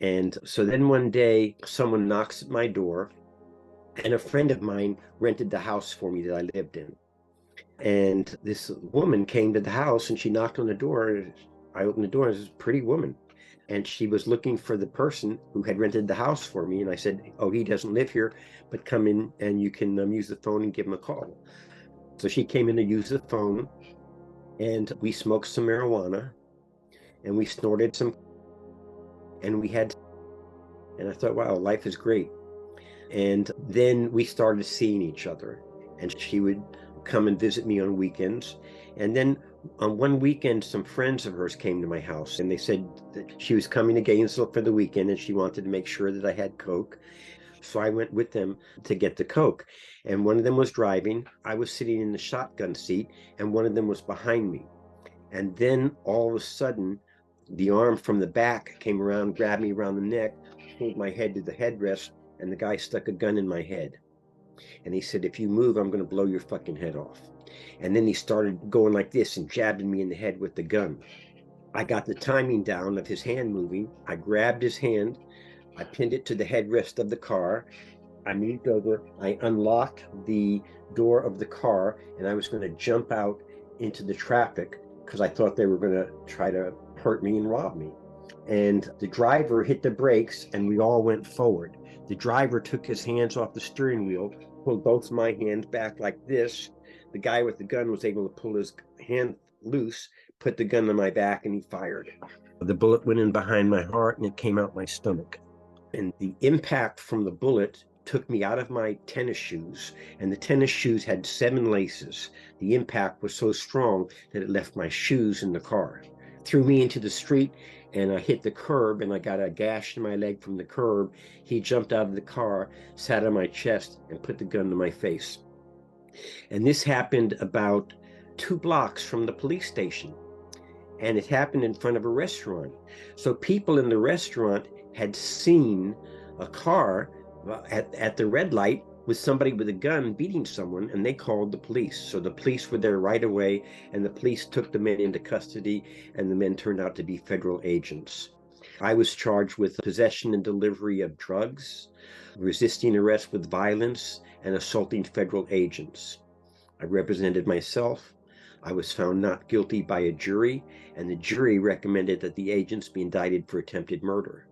And so then one day, someone knocks at my door, and a friend of mine rented the house for me that I lived in. And this woman came to the house and she knocked on the door. I opened the door, and it was a pretty woman. And she was looking for the person who had rented the house for me. And I said, "Oh, he doesn't live here, but come in and you can use the phone and give him a call." So she came in to use the phone, and we smoked some marijuana and we snorted some, and we had, and I thought, wow, life is great. And then we started seeing each other, and she would come and visit me on weekends. And then on one weekend, some friends of hers came to my house, and they said that she was coming to Gainesville for the weekend and she wanted to make sure that I had Coke. So I went with them to get the Coke. And one of them was driving. I was sitting in the shotgun seat, and one of them was behind me. And then all of a sudden, the arm from the back came around, grabbed me around the neck, pulled my head to the headrest, and the guy stuck a gun in my head. And he said, "If you move, I'm going to blow your fucking head off." And then he started going like this and jabbing me in the head with the gun. I got the timing down of his hand moving. I grabbed his hand. I pinned it to the headrest of the car. I moved over. I unlocked the door of the car, and I was going to jump out into the traffic because I thought they were going to try to hurt me and rob me. And the driver hit the brakes, and we all went forward. The driver took his hands off the steering wheel, pulled both my hands back like this. The guy with the gun was able to pull his hand loose, put the gun on my back, and he fired. The bullet went in behind my heart and it came out my stomach. And the impact from the bullet took me out of my tennis shoes, and the tennis shoes had 7 laces. The impact was so strong that it left my shoes in the car. Threw me into the street, and I hit the curb, and I got a gash in my leg from the curb. He jumped out of the car, sat on my chest, and put the gun to my face. And this happened about 2 blocks from the police station, and it happened in front of a restaurant. So people in the restaurant had seen a car at the red light with somebody with a gun beating someone, and they called the police. So the police were there right away, and the police took the men into custody, and the men turned out to be federal agents. I was charged with possession and delivery of drugs, resisting arrest with violence, and assaulting federal agents. I represented myself. I was found not guilty by a jury, and the jury recommended that the agents be indicted for attempted murder.